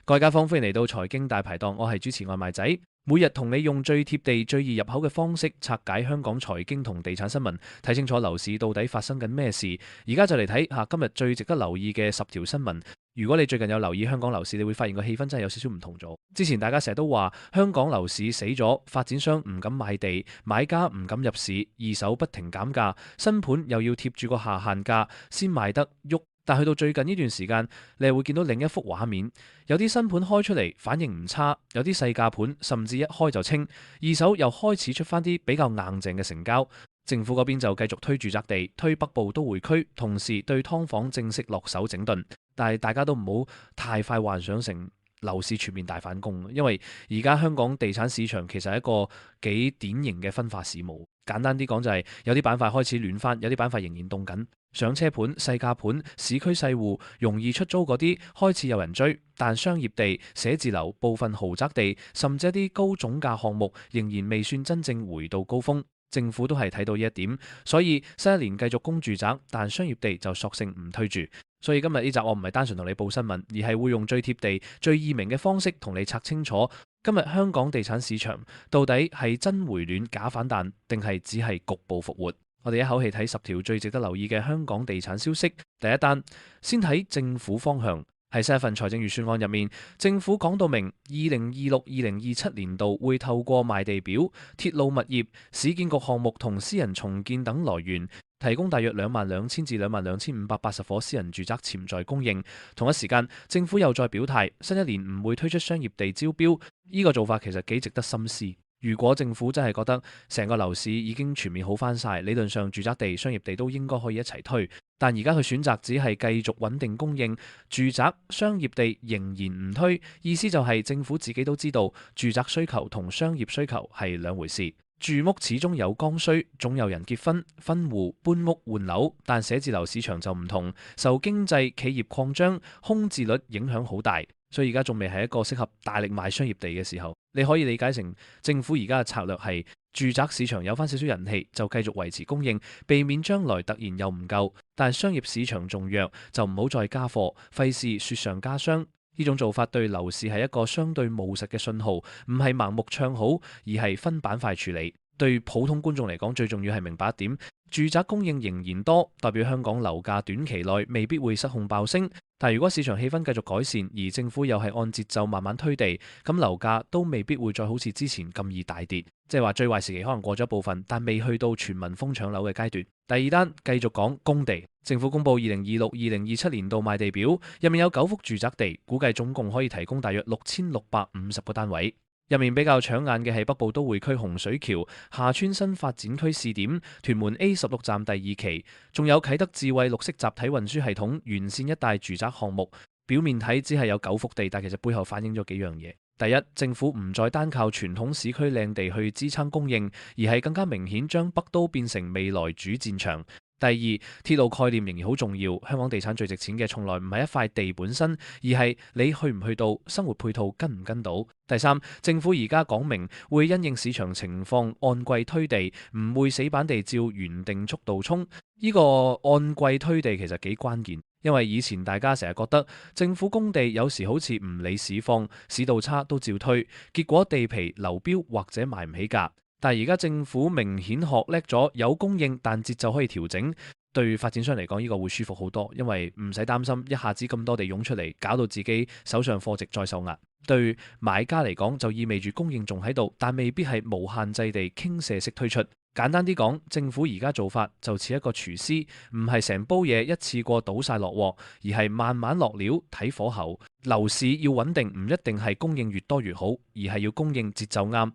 各位街坊，歡迎嚟到財經大排檔，我係主持外賣仔，每日同你用最貼地、最易入口嘅方式拆解香港財經同地產新聞，睇清楚樓市到底發生緊咩事。而家就嚟睇下今日最值得留意嘅10條新聞。如果你最近有留意香港樓市，你會發現個氣氛真係有少少唔同咗。之前大家成日都話香港樓市死咗，發展商唔敢買地，買家唔敢入市，二手不停減價，新盤又要貼住個下限價先賣得喐。但去到最近呢段時間，你係會見到另一幅畫面，有啲新盤開出嚟反應唔差，有啲細價盤甚至一開就清，二手又開始出翻啲比較硬淨嘅成交。政府嗰邊就繼續推住宅地，推北部都會區，同時對劏房正式落手整頓。但係大家都唔好太快幻想成樓市全面大反攻，因為而家香港地產市場其實係一個幾典型嘅分化市務。簡單啲講就係有啲板塊開始暖翻，有啲板塊仍然凍緊。上車盤、細價盤、市區細戶、容易出租嗰啲開始有人追，但商業地、寫字樓、部分豪宅地，甚至一啲高總價項目仍然未算真正回到高峰。政府都係睇到呢一點，所以新一年繼續供住宅，但商業地就索性唔推住。所以今日呢集我唔係單純同你報新聞，而係會用最貼地、最易明嘅方式同你拆清楚今日香港地產市場到底係真回暖假反彈，定係只係局部復活。我哋一口氣睇10條最值得留意嘅香港地產消息。第一單，先睇政府方向。喺新一份財政預算案入面，政府講到明2026-2027年度會透過賣地表、鐵路物業、市建局項目同私人重建等來源，提供大約22,000至22,580伙私人住宅潛在供應。同一時間，政府又再表態，新一年唔會推出商業地招標。呢個做法其實幾值得深思。如果政府真係覺得成個樓市已經全面好翻晒，理論上住宅地、商業地都應該可以一齊推。但而家佢選擇只係繼續穩定供應，住宅、商業地仍然唔推，意思就係政府自己都知道住宅需求同商業需求係兩回事。住屋始終有剛需，總有人結婚、分戶、搬屋、換樓，但寫字樓市場就唔同，受經濟、企業擴張、空置率影響好大。所以而家仲未係一個適合大力賣商業地嘅時候，你可以理解成政府而家嘅策略係住宅市場有翻少少人氣，就繼續維持供應，避免將來突然又唔夠。但商業市場仲弱，就唔好再加貨，費事雪上加霜。呢種做法對樓市係一個相對務實嘅信號，唔係盲目唱好，而係分板塊處理。對普通觀眾嚟講，最重要係明白一點，住宅供應仍然多，代表香港樓價短期內未必會失控爆升。但如果市場氣氛繼續改善，而政府又係按節奏慢慢推地，咁樓價都未必會再好似之前咁易大跌。即係話最壞時期可能過咗一部分，但未去到全民瘋搶樓嘅階段。第二單繼續講供地，政府公布2026-2027年度賣地表，入面有9幅住宅地，估計總共可以提供大約6650個單位。入面比較搶眼嘅係北部都會區洪水橋、廈村新發展區試點、屯門 A16 站第2期，仲有啟德智慧綠色集體運輸系統沿線一帶住宅項目。表面睇只係有9幅地，但其實背後反映咗幾樣嘢。第一，政府唔再單靠傳統市區靚地去支撐供應，而係更加明顯將北都變成未來主戰場。第二，鐵路概念仍然好重要。香港地產最值錢嘅從來唔係一塊地本身，而係你去唔去到，生活配套跟唔跟到。第三，政府而家講明會因應市場情況按季推地，唔會死板地照原定速度衝。呢個按季推地其實幾關鍵，因為以前大家成日覺得政府供地有時好似唔理市況，市道差都照推，結果地皮流標或者賣唔起價。但係而家政府明顯學叻咗，有供應但節奏可以調整，對發展商嚟講呢個會舒服好多，因為唔使擔心一下子咁多地湧出嚟，搞到自己手上貨值再受壓。對買家嚟講就意味住供應仲喺度，但未必係無限制地傾瀉式推出。簡單啲講，政府而家做法就似一個廚師，唔係成煲嘢一次過倒晒落鑊，而係慢慢落料睇火候。樓市要穩定唔一定係供應越多越好，而係要供應節奏啱。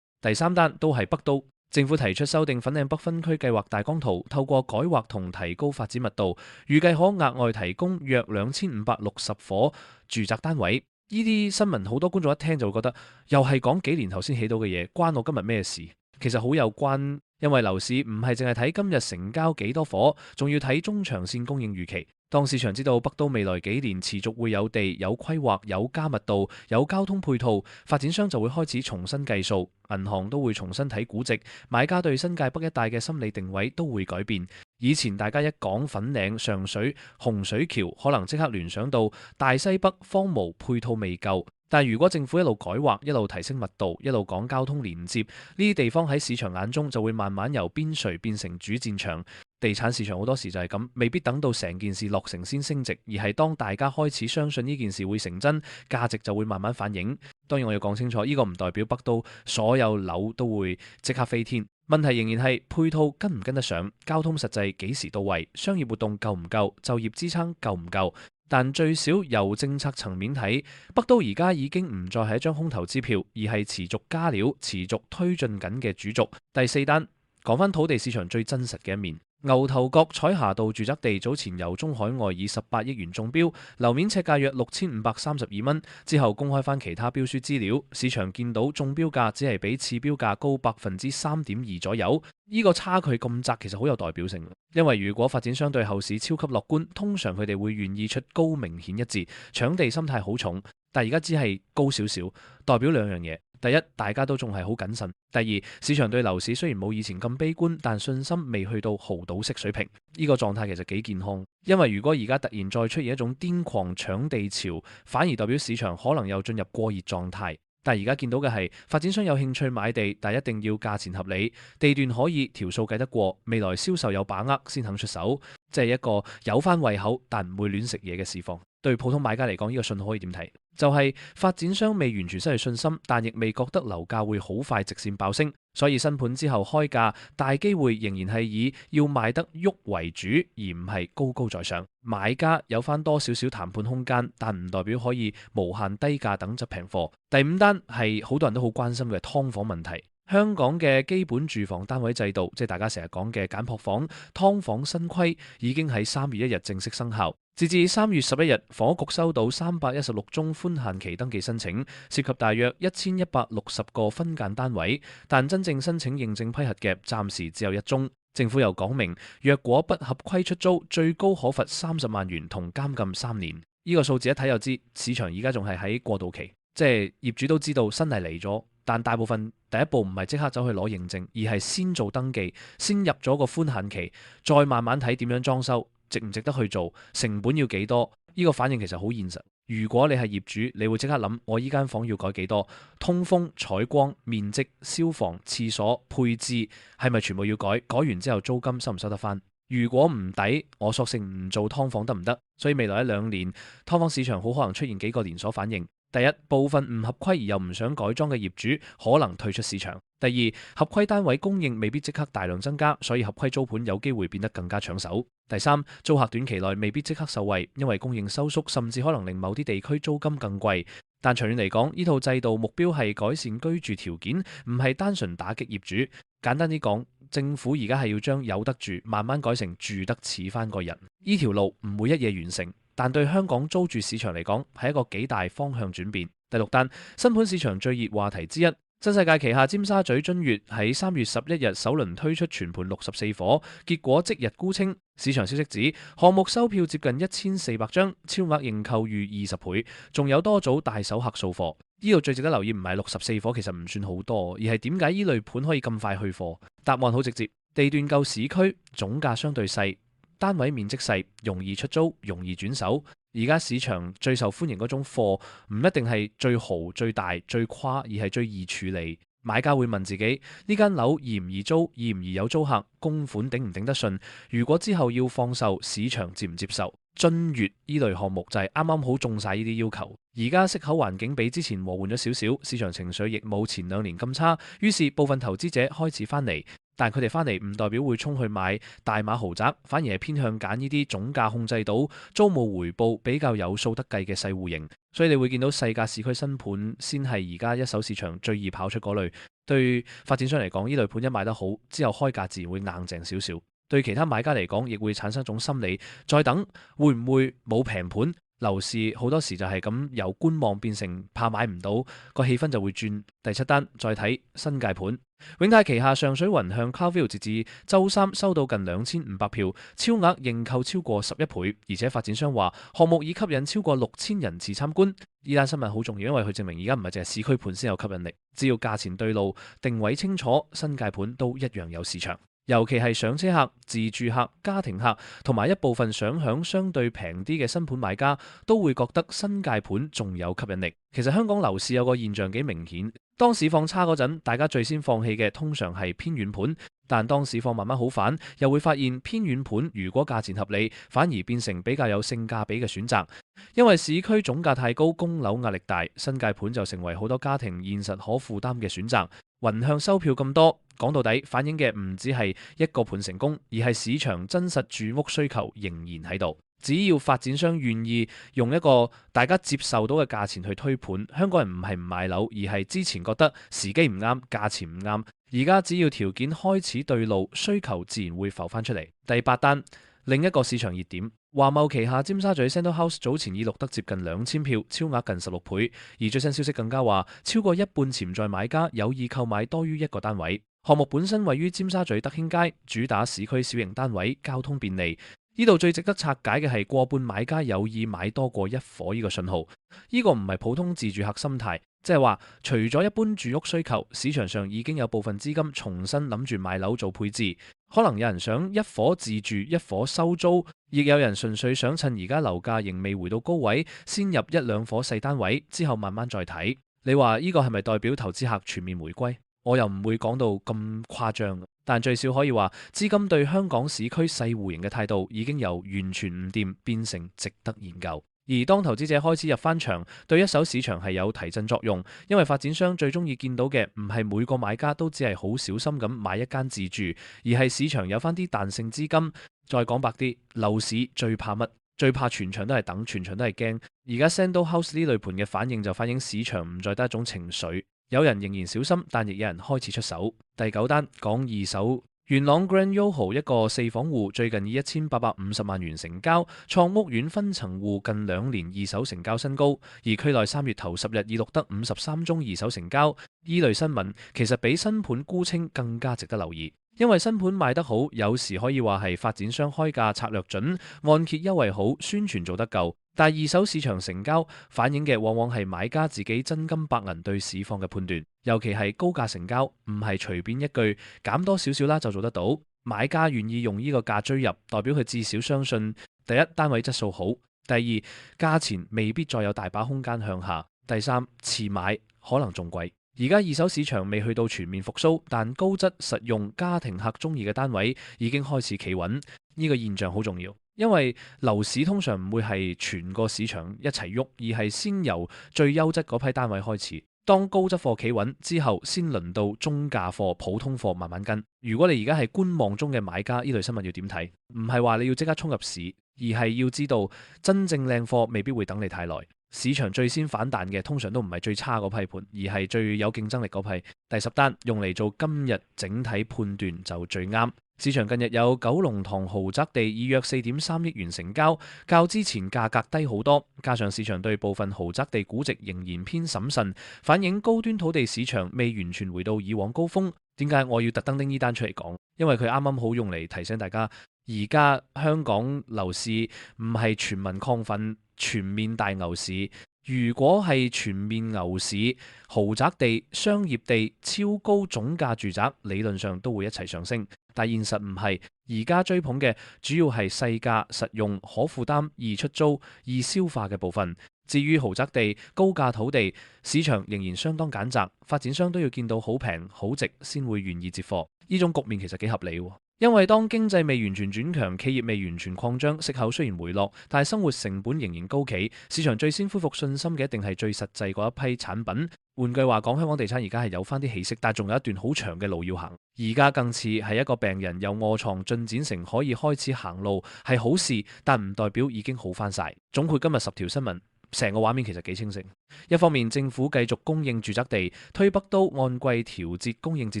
第三單都係北都，政府提出修訂粉嶺北分區計劃大綱圖，透過改劃同提高發展密度，預計可額外提供約2560伙住宅單位。呢啲新聞好多觀眾一聽就會覺得，又係講幾年後先起到嘅嘢，關我今日咩事？其實好有關，因為樓市唔係淨係睇今日成交幾多伙，仲要睇中長線供應預期。當市場知道北都未來幾年持續會有地、有規劃、有加密度、有交通配套，發展商就會開始重新計數，銀行都會重新睇估值，買家對新界北一帶嘅心理定位都會改變。以前大家一講粉嶺、上水、洪水橋，可能即刻聯想到大西北荒蕪，配套未夠。但如果政府一路改劃，一路提升密度，一路講交通連接，呢啲地方喺市場眼中就會慢慢由邊陲變成主戰場。地產市場好多時就係咁，未必等到成件事落成先升值，而係當大家開始相信呢件事會成真，價值就會慢慢反映。當然我要講清楚，呢個唔代表北都所有樓都會即刻飛天。問題仍然係配套跟唔跟得上，交通實際幾時到位，商業活動夠唔夠，就業支撐夠唔夠。但最少由政策層面睇，北都而家已經唔再係一張空頭支票，而係持續加料、持續推進緊嘅主軸。第四單，講返土地市場最真實嘅一面。牛頭角彩霞道住宅地早前由中海外以18億元中標，樓面尺價約6532蚊。之後公開翻其他標書資料，市場見到中標價只係比次標價高3.2%左右。呢個差距咁窄，其實好有代表性。因為如果發展商對後市超級樂觀，通常佢哋會願意出高明顯一致，搶地心態好重。但而家只係高少少，代表兩樣嘢。第一，大家都仲係好謹慎；第二，市場對樓市雖然冇以前咁悲觀，但信心未去到豪賭式水平。呢個狀態其實幾健康，因為如果而家突然再出現一種癲狂搶地潮，反而代表市場可能又進入過熱狀態。但而家見到嘅係發展商有興趣買地，但一定要價錢合理，地段可以條數計得過，未來銷售有把握先肯出手，即係一個有翻胃口但唔會亂食嘢嘅市況。對普通買家嚟講，呢個信號可以點睇？就係發展商未完全失去信心，但亦未覺得樓價會好快直線爆升，所以新盤之後開價大機會仍然係以要賣得喐為主，而唔係高高在上。買家有翻多少少談判空間，但唔代表可以無限低價等執平貨。第五單係好多人都好關心嘅劏房問題。香港嘅基本住房單位制度，即係大家成日講嘅簡樸房、劏房新規，已經喺3月1日正式生效。截至3月11日，房屋局收到316宗寬限期登記申請，涉及大約1160個分間單位，但真正申請認證批核嘅暫時只有1宗。政府又講明，若果不合規出租，最高可罰30萬元同監禁3年。呢個數字一睇就知，市場而家仲係喺過渡期，即係業主都知道新例嚟咗。但大部分第一步唔係即刻走去攞認證，而係先做登記，先入咗個寬限期，再慢慢睇點樣裝修，值唔值得去做，成本要幾多？呢個反應其實好現實。如果你係業主，你會即刻諗，我依間房要改幾多？通風、採光、面積、消防、廁所、配置係咪全部要改？改完之後租金收唔收得返？如果唔抵，我索性唔做劏房得唔得？所以未來1-2年，劏房市場好可能出現幾個連鎖反應。第一，部分唔合規而又唔想改裝嘅業主可能退出市場。第二，合規單位供應未必即刻大量增加，所以合規租盤有機會變得更加搶手。第三，租客短期內未必即刻受惠，因為供應收縮，甚至可能令某啲地區租金更貴。但長遠嚟講，呢套制度目標係改善居住條件，唔係單純打擊業主。簡單啲講，政府而家係要將有得住慢慢改成住得似返個人。呢條路唔會一夜完成，但對香港租住市場嚟講係一個幾大方向轉變。第六單，新盤市場最熱話題之一，新世界旗下尖沙咀君悅喺3月11日首輪推出全盤64伙，結果即日沽清。市場消息指項目收票接近1400張，超額認購逾20倍，仲有多組大手客掃貨。呢度最值得留意唔係64伙其實唔算好多，而係點解呢類盤可以咁快去貨？答案好直接，地段夠市區，總價相對細，單位面積細，容易出租，容易轉手。而家市場最受歡迎嗰種貨，唔一定係最豪、最大、最誇，而係最易處理。買家會問自己：呢間樓易唔易租，易唔易有租客，供款頂唔頂得順？如果之後要放售，市場接唔接受？君悅呢類項目就係啱啱好中晒呢啲要求。而家息口環境比之前和緩咗少少，市場情緒亦冇前2年咁差，於是部分投資者開始翻嚟。但佢哋翻嚟唔代表會衝去買大碼豪宅，反而係偏向揀呢啲總價控制到、租務回報比較有數得計嘅細戶型。所以你會見到細價市區新盤先係而家一手市場最易跑出嗰類。對發展商嚟講，呢類盤一賣得好之後，開價自然會硬淨少少。對其他買家嚟講，亦會產生一種心理，再等會唔會冇平盤？樓市好多時就係咁由觀望變成怕買唔到，個氣氛就會轉。第7單再睇新界盤，永泰旗下上水雲向 Cloudville 截至周三收到近2500票，超額認購超過11倍，而且發展商話項目已吸引超過6000人次參觀。呢單新聞好重要，因為佢證明而家唔係淨係市區盤先有吸引力，只要價錢對路、定位清楚，新界盤都一樣有市場。尤其係上車客、自住客、家庭客同埋一部分想享相對平啲嘅新盤買家，都會覺得新界盤仲有吸引力。其實香港樓市有個現象幾明顯，當市況差嗰陣，大家最先放棄嘅通常係偏遠盤，但當市況慢慢好返，又會發現偏遠盤如果價錢合理，反而變成比較有性價比嘅選擇。因為市區總價太高，供樓壓力大，新界盤就成為好多家庭現實可負擔嘅選擇。雲向收票咁多，講到底反映嘅唔只係一個盤成功，而係市場真實住屋需求仍然喺度。只要發展商願意用一個大家接受到嘅價錢去推盤，香港人唔係唔買樓，而係之前覺得時機唔啱，價錢唔啱。而家只要條件開始對路，需求自然會浮翻出嚟。第8單，另一個市場熱點，華懋旗下尖沙咀 Sandal House 早前已錄得接近2000票，超額近16倍。而最新消息更加話，超過一半潛在買家有意購買多於一個單位。項目本身位於尖沙咀德興街，主打市區小型單位，交通便利。呢度最值得拆解嘅係過半買家有意買多過一伙呢個信號。呢個唔係普通自住客心態，即係話除咗一般住屋需求，市場上已經有部分資金重新諗住買樓做配置。可能有人想一伙自住，一伙收租，亦有人純粹想趁而家樓價仍未回到高位，先入一兩伙細單位，之後慢慢再睇。你話呢個係咪代表投資客全面回歸？我又唔會講到咁誇張，但最少可以話資金對香港市區細戶型嘅態度已經由完全唔掂變成值得研究。而當投資者開始入翻場，對一手市場係有提振作用，因為發展商最中意見到嘅唔係每個買家都只係好小心咁買一間自住，而係市場有翻啲彈性資金。再講白啲，樓市最怕乜？最怕全場都係等，全場都係驚。而家 Sandal House 呢類盤嘅反應就反映市場唔再得一種情緒，有人仍然小心，但亦有人開始出手。第9單講二手，元朗 Grand YOHO 一個4房戶最近以1850萬元成交，創屋苑分層戶近2年二手成交新高。而區內3月頭10日已錄得53宗二手成交，依類新聞其實比新盤沽清更加值得留意。因為新盤賣得好，有時可以話係發展商開價策略準，按揭優惠好，宣傳做得夠。但二手市場成交反映嘅往往係買家自己真金白銀對市況嘅判斷，尤其係高價成交，唔係隨便一句減多少少啦就做得到。買家願意用呢個價追入，代表佢至少相信第一，單位質素好；第二，價錢未必再有大把空間向下；第三，遲買可能仲貴。而家二手市場未去到全面復甦，但高質實用家庭客中意嘅單位已經開始企穩，呢個現象好重要。因為樓市通常唔會係全個市場一齊喐，而係先由最優質嗰批單位開始。當高質貨企穩之後，先輪到中價貨、普通貨慢慢跟。如果你而家係觀望中嘅買家，呢類新聞要點睇？唔係話你要即刻衝入市，而係要知道真正靚貨未必會等你太耐。市場最先反彈嘅通常都唔係最差嗰批盤，而係最有競爭力嗰批。第10單用嚟做今日整體判斷就最啱。市場近日有九龍塘豪宅地以約4.3億元成交，較之前價格低好多，加上市場對部分豪宅地估值仍然偏審慎，反映高端土地市場未完全回到以往高峰。點解我要特登拎呢單出嚟講？因為佢啱啱好用嚟提醒大家，而家香港樓市唔係全民亢奮、全面大牛市。如果係全面牛市，豪宅地、商業地、超高總價住宅理論上都會一齊上升，但現實唔係。而家追捧嘅主要係細價、實用、可負擔、易出租、易消化嘅部分。至於豪宅地、高價土地，市場仍然相當揀擇，發展商都要見到好平好值先會願意接貨。呢種局面其實幾合理喎。因為當經濟未完全轉強，企業未完全擴張，息口雖然回落，但係生活成本仍然高企，市場最先恢復信心嘅一定係最實際嗰一批產品。換句話講，香港地產而家係有翻啲起色，但仲有一段好長嘅路要行。而家更似係一個病人由臥床進展成可以開始行路，係好事，但唔代表已經好翻晒。總括今日10條新聞，成個畫面其實幾清晰。一方面，政府繼續供應住宅地，推北都按季調節供應節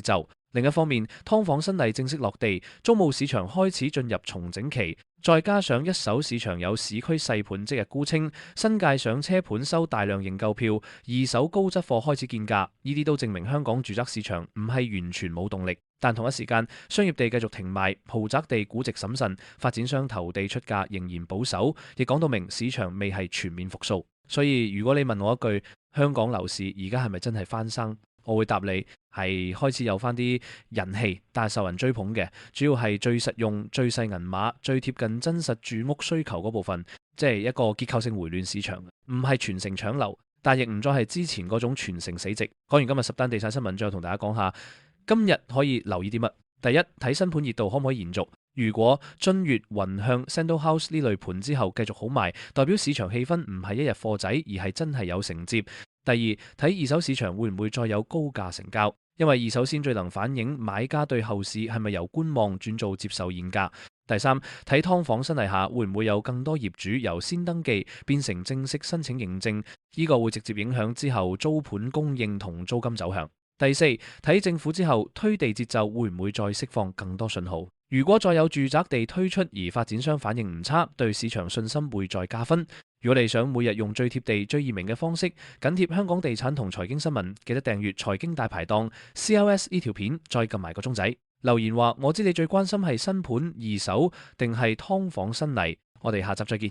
奏。另一方面，劏房新例正式落地，租務市場開始進入重整期，再加上一手市場有市區細盤即日沽清，新界上車盤收大量認購票，二手高質貨開始見價，呢啲都證明香港住宅市場唔係完全冇動力。但同一時間，商業地繼續停賣，豪宅地估值審慎，發展商投地出價仍然保守，亦講到明市場未係全面復甦。所以如果你問我一句，香港樓市而家係咪真係翻生？我會答你係開始有翻啲人氣，但係受人追捧嘅，主要係最實用、最細銀碼、最貼近真實住屋需求嗰部分，即係一個結構性回暖市場，唔係全城搶樓，但亦唔再係之前嗰種全城死寂。講完今日10單地產新聞，最後同大家講下今日可以留意啲乜。第一，睇新盤熱度可唔可以延續。如果津悦、雲向、Sandal House 呢類盤之後繼續好賣，代表市場氣氛唔係一日貨仔，而係真係有承接。第二，睇二手市場會唔會再有高價成交，因為二手先最能反映買家對後市係咪由觀望轉做接受現價。第三，睇劏房新例下會唔會有更多業主由先登記變成正式申請認證，呢個會直接影響之後租盤供應同租金走向。第四，睇政府之後推地節奏會唔會再釋放更多信號。如果再有住宅地推出而發展商反應唔差，對市場信心會再加分。如果你想每日用最貼地、最易明嘅方式緊貼香港地產同財經新聞，記得訂閱財經大排檔 CLS 呢條片，再撳埋個鐘仔。留言話我知你最關心係新盤、二手定係劏房新例。我哋下集再見。